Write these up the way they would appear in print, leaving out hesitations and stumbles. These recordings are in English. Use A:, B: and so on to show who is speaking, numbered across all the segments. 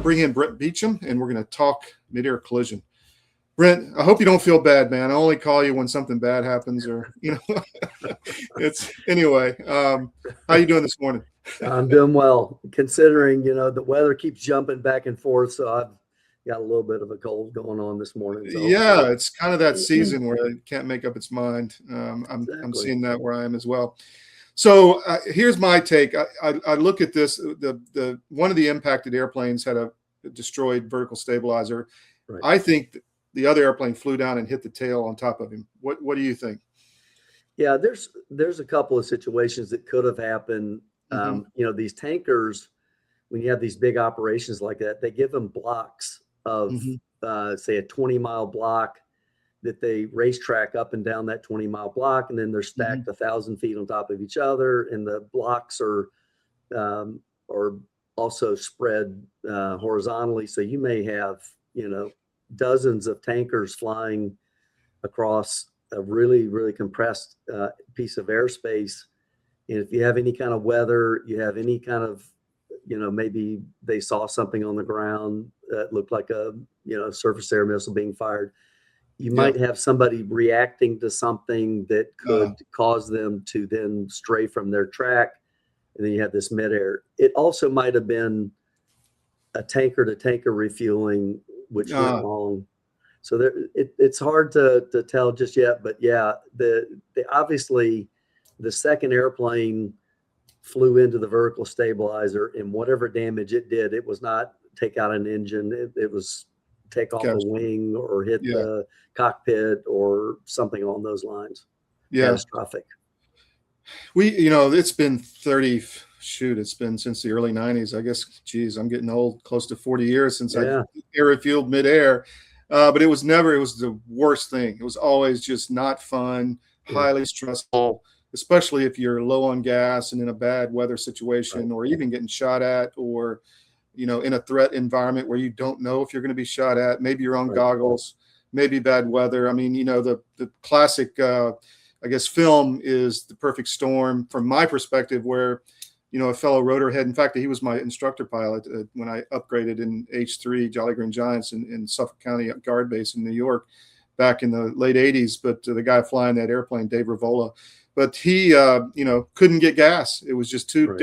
A: to bring in Brent Beecham, and we're going to talk mid-air collision. Brent, I hope you don't feel bad, man. I only call you when something bad happens, or it's anyway. How you doing this morning?
B: I'm doing well, considering the weather keeps jumping back and forth, so I've got a little bit of a cold going on this morning. So
A: Yeah, it's kind of that season where it can't make up its mind. I'm seeing that where I am as well. So here's my take. I look at this. The one of the impacted airplanes had a destroyed vertical stabilizer.
B: Right.
A: I think the other airplane flew down and hit the tail on top of him. What do you think?
B: Yeah, there's a couple of situations that could have happened. These tankers, when you have these big operations like that, they give them blocks of, say, a 20-mile block that they racetrack up and down that 20-mile block, and then they're stacked 1,000 feet on top of each other, and the blocks are also spread horizontally. So you may have, dozens of tankers flying across a really, really compressed piece of airspace. And if you have any kind of weather, you have any kind of, maybe they saw something on the ground that looked like a, surface air missile being fired, you might have somebody reacting to something that could cause them to then stray from their track. And then you have this midair. It also might have been a tanker to tanker refueling, which went wrong. So it's hard to tell just yet, but yeah, obviously the second airplane flew into the vertical stabilizer, and whatever damage it did, it was not take out an engine. It was take off a wing or hit the cockpit or something along those lines. Catastrophic.
A: It's been it's been since the early 90s. I guess, I'm getting old, close to 40 years since I air refueled midair. But it was the worst thing. It was always just not fun, highly stressful, especially if you're low on gas and in a bad weather situation, or even getting shot at, or, in a threat environment where you don't know if you're going to be shot at. Maybe you're on goggles, maybe bad weather. I mean, the classic, film is The Perfect Storm from my perspective, where, a fellow rotor head, in fact, he was my instructor pilot when I upgraded in H3 Jolly Green Giants in Suffolk County Guard Base in New York back in the late 80s. But the guy flying that airplane, Dave Rivola, but he, couldn't get gas. It was just too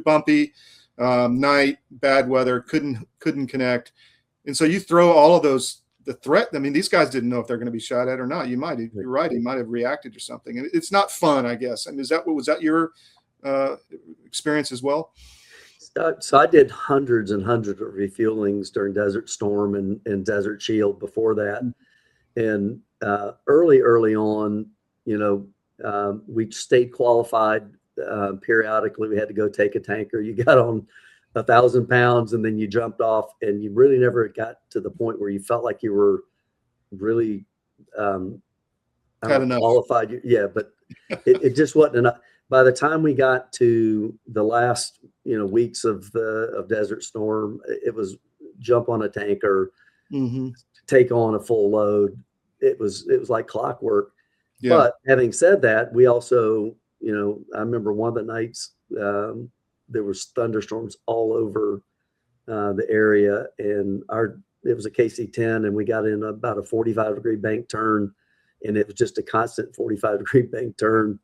A: bumpy, night, bad weather, couldn't connect. And so you throw all of those, the threat. I mean, these guys didn't know if they're going to be shot at or not. You're right. He might have reacted or something. And it's not fun, I guess. I mean, was that your experience as well?
B: So I did hundreds and hundreds of refuelings during Desert Storm and Desert Shield before that. And early on, we stayed qualified periodically. We had to go take a tanker. You got on 1,000 pounds and then you jumped off, and you really never got to the point where you felt like you were really qualified. Yeah, but it just wasn't enough. By the time we got to the last, weeks of Desert Storm, it was jump on a tanker, take on a full load. It was like clockwork. Yeah. But having said that, we also, I remember one of the nights there was thunderstorms all over the area, and it was a KC-10, and we got in about a 45-degree bank turn, and it was just a constant 45-degree bank turn.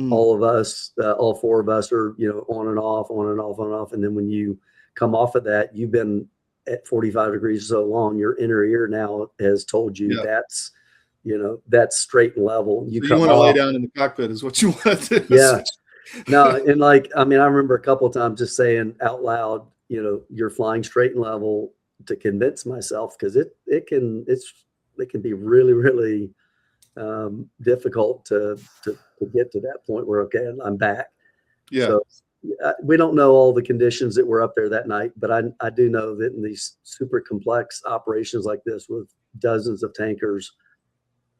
B: All of us, all four of us are, on and off, on and off, on and off. And then when you come off of that, you've been at 45 degrees so long, your inner ear now has told you that's straight and level.
A: You want to lay down in the cockpit is what you want to do.
B: Yeah. No, and I remember a couple of times just saying out loud, you're flying straight and level, to convince myself, because it can be really, really difficult to get to that point where, okay, I'm back.
A: Yeah.
B: So we don't know all the conditions that were up there that night, but I do know that in these super complex operations like this with dozens of tankers,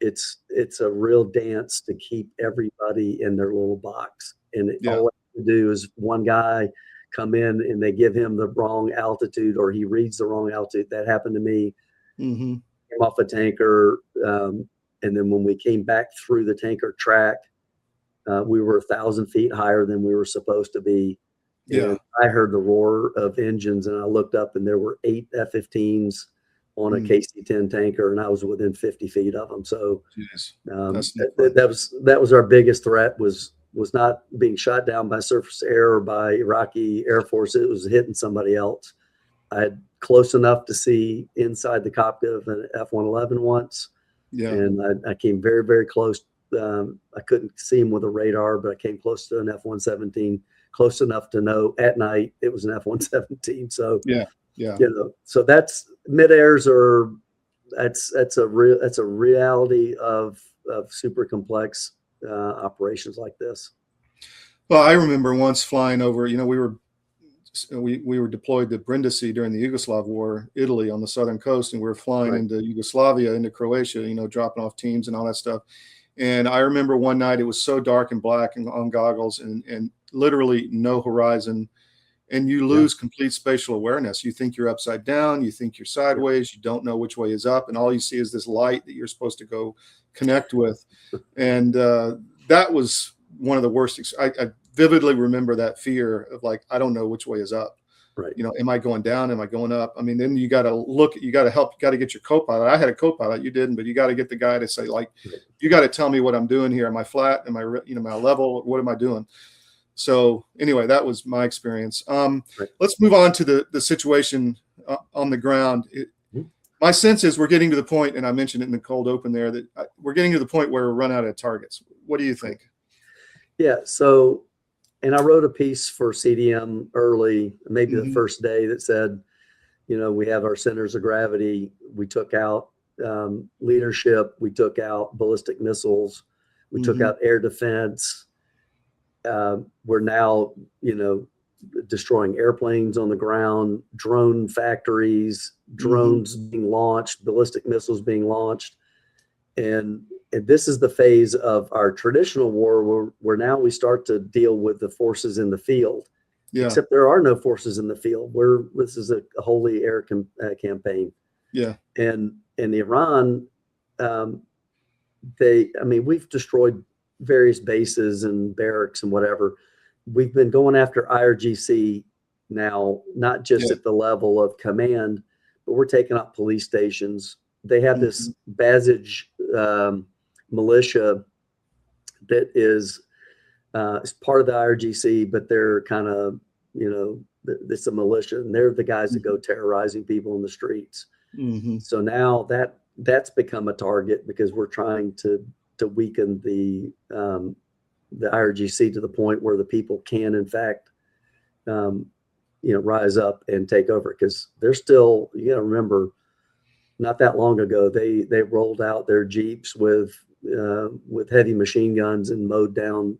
B: it's a real dance to keep everybody in their little box. And all they have to do is one guy come in and they give him the wrong altitude, or he reads the wrong altitude. That happened to me. Came off a tanker. And then when we came back through the tanker track, we were 1,000 feet higher than we were supposed to be.
A: Yeah.
B: And I heard the roar of engines, and I looked up, and there were 8 F-15s on a KC-10 tanker, and I was within 50 feet of them. So
A: Jeez.
B: that was our biggest threat, was not being shot down by surface air or by Iraqi Air Force. It was hitting somebody else. I had close enough to see inside the cockpit of an F-111 once.
A: Yeah.
B: And I came very, very close. I couldn't see him with a radar, but I came close to an F-117, close enough to know at night it was an F-117. So,
A: yeah.
B: So that's mid-airs that's a reality of super complex operations like this.
A: Well, I remember once flying over, we were deployed to Brindisi during the Yugoslav war, Italy, on the southern coast, and we were flying into Yugoslavia, into Croatia, dropping off teams and all that stuff. And I remember one night it was so dark and black and on goggles and literally no horizon, and you lose complete spatial awareness. You think you're upside down, you think you're sideways, you don't know which way is up, and all you see is this light that you're supposed to go connect with. And that was one of the worst. I vividly remember that fear of, like, I don't know which way is up.
B: Right.
A: Am I going down? Am I going up? I mean, then you got to help, you got to get your co-pilot. I had a co-pilot, you didn't, but you got to get the guy to say, like, you got to tell me what I'm doing here. Am I flat? Am I, my level? What am I doing? So anyway, that was my experience. Let's move on to the situation on the ground. My sense is we're getting to the point, and I mentioned it in the cold open there, that we're getting to the point where we're run out of targets. What do you think?
B: Yeah. So, and I wrote a piece for CDM early, maybe the first day, that said, we have our centers of gravity. We took out leadership. We took out ballistic missiles. We took out air defense. We're now, destroying airplanes on the ground, drone factories, drones being launched, ballistic missiles being launched. And this is the phase of our traditional war where now we start to deal with the forces in the field. Yeah. Except there are no forces in the field. This is a wholly air campaign.
A: Yeah.
B: And in Iran, we've destroyed various bases and barracks and whatever. We've been going after IRGC now, not just at the level of command, but we're taking out police stations. They have this Basij militia that is part of the IRGC, but they're kind of, it's a militia, and they're the guys that go terrorizing people in the streets. So now that's become a target, because we're trying to weaken the IRGC to the point where the people can, in fact, rise up and take over. Because they're still, remember, not that long ago, they rolled out their Jeeps with heavy machine guns and mowed down,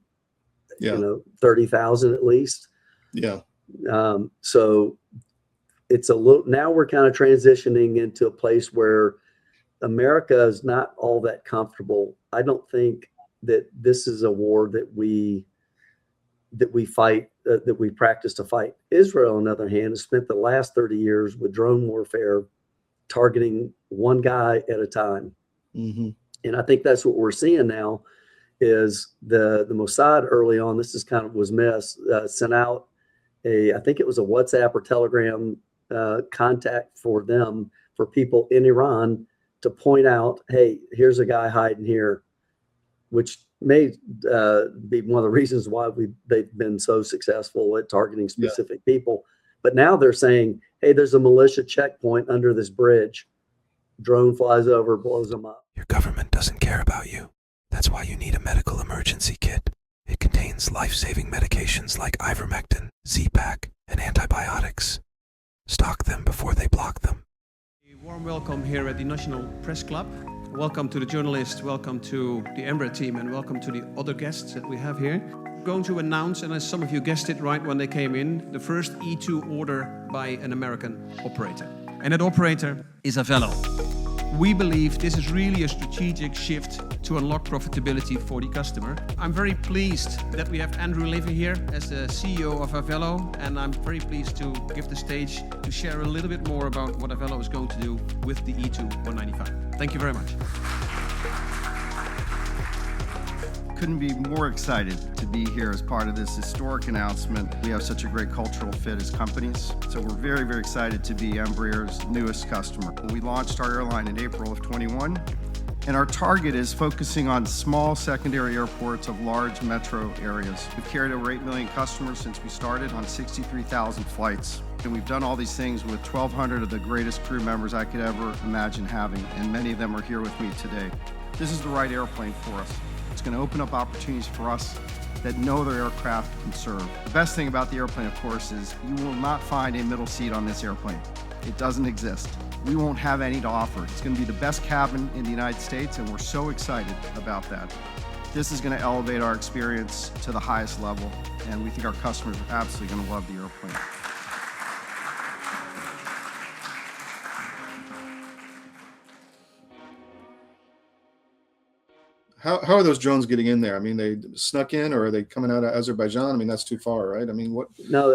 B: 30,000 at least.
A: Yeah.
B: So it's now we're kind of transitioning into a place where America is not all that comfortable. I don't think that this is a war that we fight, that we practice to fight. Israel, on the other hand, has spent the last 30 years with drone warfare, targeting one guy at a time. And I think that's what we're seeing now, is the Mossad early on, this is kind of was missed, sent out I think it was a WhatsApp or Telegram contact for them, for people in Iran, to point out, hey, here's a guy hiding here, which may be one of the reasons why they've been so successful at targeting specific people. But now they're saying, hey, there's a militia checkpoint under this bridge. Drone flies over, blows them up.
C: Your government doesn't care about you. That's why you need a medical emergency kit. It contains life-saving medications like ivermectin, Z-Pak, and antibiotics. Stock them before they block them.
D: A warm welcome here at the National Press Club. Welcome to the journalists, welcome to the Embraer team, and welcome to the other guests that we have here. I'm going to announce, and as some of you guessed it right when they came in, the first E2 order by an American operator. And that operator is Avello. We believe this is really a strategic shift to unlock profitability for the customer. I'm very pleased that we have Andrew Levy here as the CEO of Avello, and I'm very pleased to give the stage to share a little bit more about what Avello is going to do with the E2 195. Thank you very much.
E: Couldn't be more excited to be here as part of this historic announcement. We have such a great cultural fit as companies, so we're very, very excited to be Embraer's newest customer. We launched our airline in April of 21, and our target is focusing on small secondary airports of large metro areas. We've carried over 8 million customers since we started on 63,000 flights. And we've done all these things with 1,200 of the greatest crew members I could ever imagine having, and many of them are here with me today. This is the right airplane for us. It's going to open up opportunities for us that no other aircraft can serve. The best thing about the airplane, of course, is you will not find a middle seat on this airplane. It doesn't exist. We won't have any to offer. It's going to be the best cabin in the United States, and we're so excited about that. This is going to elevate our experience to the highest level, and we think our customers are absolutely going to love the airplane.
A: How are those drones getting in there? I mean, they snuck in, or are they coming out of Azerbaijan? I mean, that's too far, right? I mean, what?
B: No,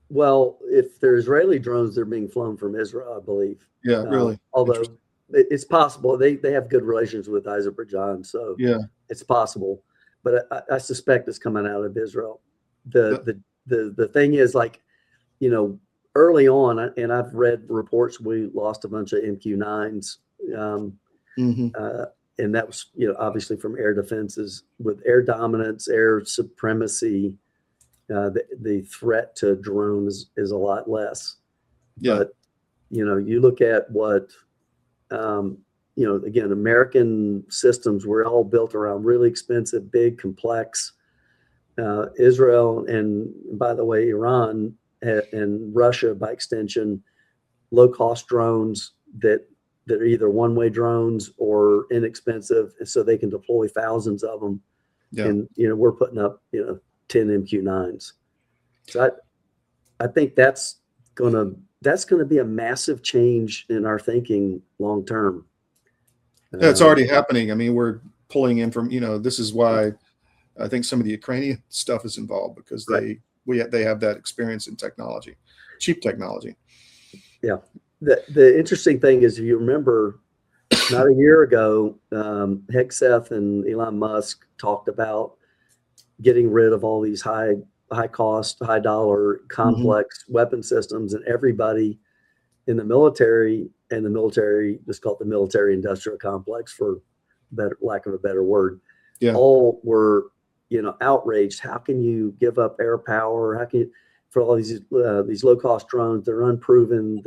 B: well, if they're Israeli drones, they're being flown from Israel, I believe.
A: Yeah, really.
B: Although it's possible they have good relations with Azerbaijan, so
A: yeah,
B: it's possible. But I suspect it's coming out of Israel. The thing is, like, you know, early on, and I've read reports, we lost a bunch of MQ-9s. And that was, you know, obviously from air defenses. With air dominance, air supremacy, the threat to drones is a lot less.
A: Yeah.
B: But, you know, you look at what, you know, again, American systems were all built around really expensive, big, complex. Israel, and by the way, Iran and Russia, by extension, low-cost drones that are either one-way drones or inexpensive, so they can deploy thousands of them.
A: Yeah.
B: And, you know, we're putting up, you know, 10 MQ-9s. So I think that's gonna be a massive change in our thinking long term.
A: Yeah, it's already happening. I mean, we're pulling in from, you know, this is why I think some of the Ukrainian stuff is involved, because they have that experience in technology, cheap technology.
B: Yeah. The interesting thing is, if you remember, not a year ago, Hegseth and Elon Musk talked about getting rid of all these high cost, high dollar, complex weapon systems, and everybody in the military, just called the military industrial complex for lack of a better word, all were, you know, outraged. How can you give up air power? How can you, for all these low cost drones? They're unproven.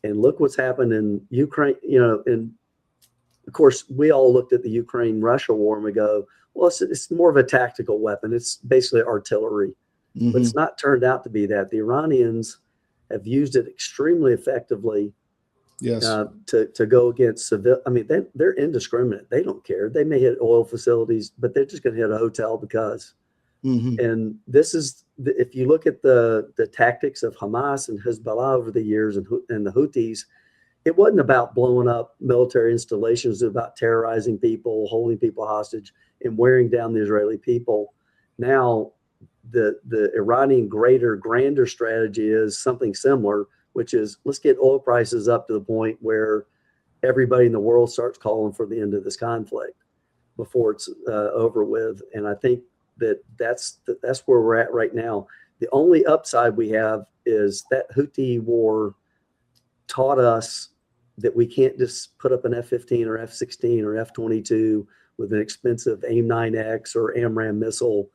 B: And look what's happened in Ukraine, you know, and of course, we all looked at the Ukraine-Russia war and we go, well, it's more of a tactical weapon. It's basically artillery, but it's not turned out to be that. The Iranians have used it extremely effectively to go against civil. I mean, they're indiscriminate. They don't care. They may hit oil facilities, but they're just going to hit a hotel because. And this is, if you look at the tactics of Hamas and Hezbollah over the years, and the Houthis, it wasn't about blowing up military installations. It was about terrorizing people, holding people hostage, and wearing down the Israeli people. Now, the Iranian grander strategy is something similar, which is, let's get oil prices up to the point where everybody in the world starts calling for the end of this conflict before it's over with. And I think that's where we're at right now. The only upside we have is that Houthi war taught us that we can't just put up an F-15 or F-16 or F-22 with an expensive AIM-9X or AMRAAM missile,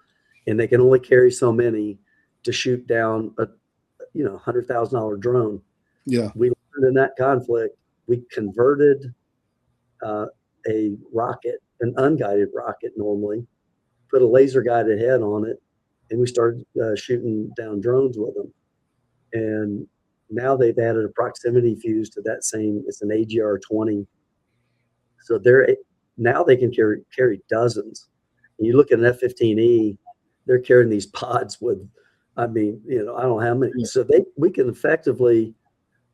B: and they can only carry so many to shoot down a $100,000 drone.
A: Yeah,
B: we learned in that conflict. We converted a rocket, an unguided rocket normally, put a laser guided head on it, and we started shooting down drones with them. And now they've added a proximity fuse to that same. It's an AGR-20. So now they can carry dozens. And you look at an F-15E, they're carrying these pods with, I mean, I don't know how many. So we can effectively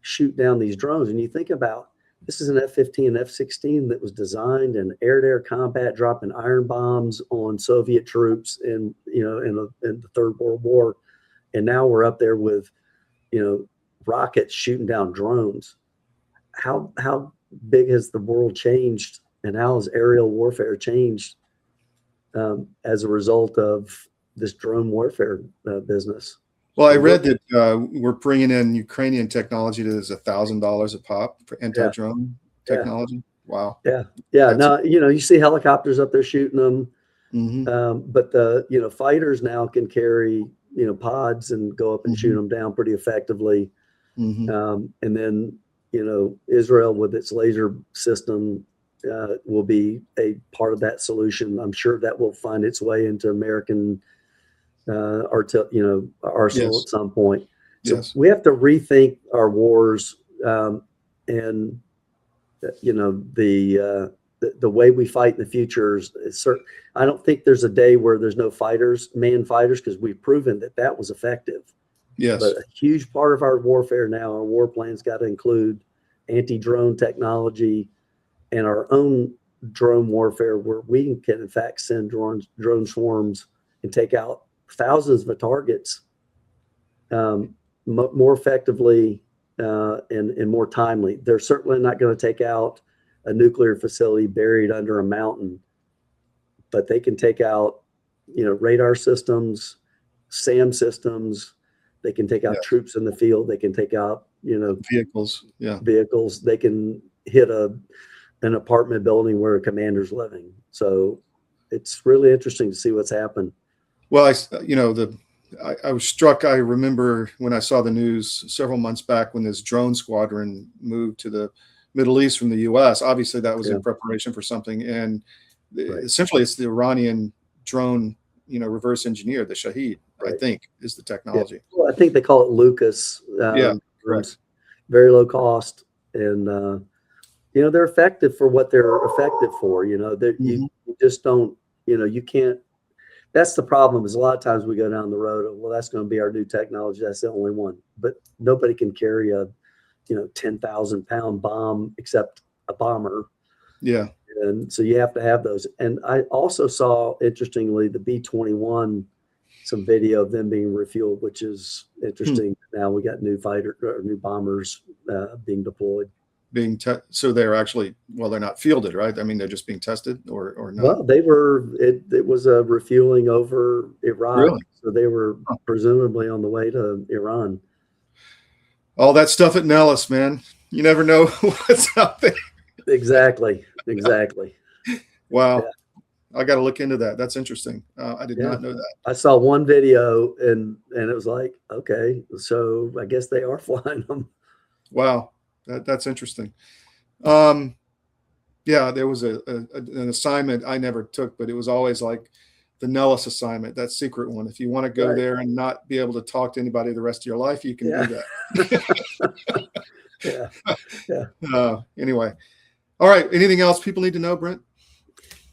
B: shoot down these drones. And you think about, this is an F-15 and F-16 that was designed in air-to-air combat, dropping iron bombs on Soviet troops in the Third World War. And now we're up there with, rockets shooting down drones. How big has the world changed, and how has aerial warfare changed as a result of this drone warfare business.
A: Well, I read that we're bringing in Ukrainian technology that is $1,000 a pop for anti-drone technology. Wow.
B: Yeah.
A: That's
B: Now, you see helicopters up there shooting them, but the fighters now can carry pods and go up and shoot them down pretty effectively. And then Israel with its laser system will be a part of that solution. I'm sure that will find its way into American arsenal at some point. So we have to rethink our wars, and the way we fight in the future is certain. I don't think there's a day where there's no manned fighters, because we've proven that was effective.
A: Yes.
B: But a huge part of our warfare now, our war plan's got to include anti-drone technology and our own drone warfare, where we can in fact send drone swarms and take out thousands of targets more effectively and more timely. They're certainly not going to take out a nuclear facility buried under a mountain, but they can take out radar systems, SAM systems. They can take out troops in the field. They can take out
A: vehicles.
B: Vehicles. They can hit an apartment building where a commander's living. So it's really interesting to see what's happened.
A: Well, I was struck. I remember when I saw the news several months back when this drone squadron moved to the Middle East from the U.S. Obviously, that was in preparation for something, and essentially, it's the Iranian drone, reverse engineer, the Shahed. I think is the technology.
B: Well, I think they call it Lucas.
A: Correct.
B: Very low cost, and they're effective for what they're effective for. You just don't. You can't. That's the problem, is a lot of times we go down the road of, well, that's going to be our new technology. That's the only one. But nobody can carry a, 10,000-pound bomb except a bomber.
A: Yeah.
B: And so you have to have those. And I also saw, interestingly, the B-21, some video of them being refueled, which is interesting. Now we got new bombers being deployed.
A: So they're actually, they're not fielded, right? I mean, they're just being tested or not?
B: Well, they were, it was a refueling over Iraq.
A: Really?
B: So they were presumably on the way to Iran.
A: All that stuff at Nellis, man. You never know what's out there.
B: Exactly.
A: Wow.
B: Yeah.
A: I got to look into that. That's interesting. I did not know that.
B: I saw one video and it was like, okay, so I guess they are flying them.
A: Wow. That's interesting. There was an assignment I never took, but it was always like the Nellis assignment, that secret one. If you want to go there and not be able to talk to anybody the rest of your life, you can do that. Anyway. All right. Anything else people need to know, Brent?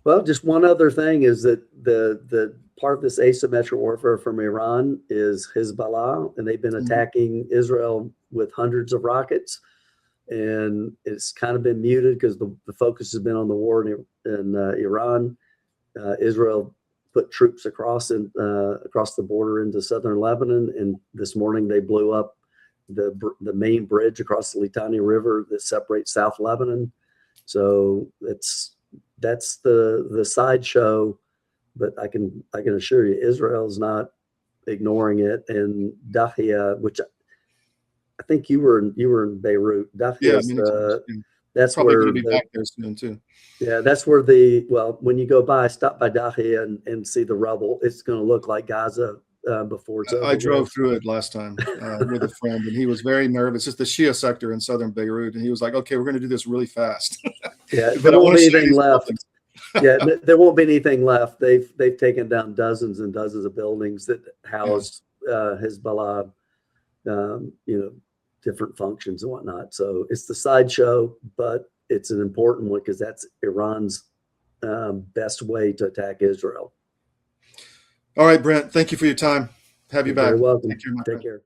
B: Well, just one other thing is that the part of this asymmetric warfare from Iran is Hezbollah, and they've been attacking Israel with hundreds of rockets. And it's kind of been muted because the focus has been on the war in Iran. Israel put troops across the border into southern Lebanon, and this morning they blew up the main bridge across the Litani River that separates South Lebanon. So that's the sideshow, but I can assure you, Israel is not ignoring it. And Dahia, which I think you were in Beirut. That's
A: probably
B: where
A: going to be back there soon too.
B: Yeah, that's where when you go by, stop by Dahia and see the rubble. It's going to look like Gaza before it's over.
A: I drove through it last time with a friend, and he was very nervous. It's the Shia sector in southern Beirut, and he was like, "Okay, we're going to do this really fast."
B: Yeah, there won't be anything left. There won't be anything left. They've taken down dozens and dozens of buildings that house Hezbollah, different functions and whatnot. So it's the sideshow, but it's an important one because that's Iran's best way to attack Israel.
A: All right, Brent, thank you for your time. Have you back.
B: You're welcome.
A: Take care, my
B: Take
A: friend.
B: care.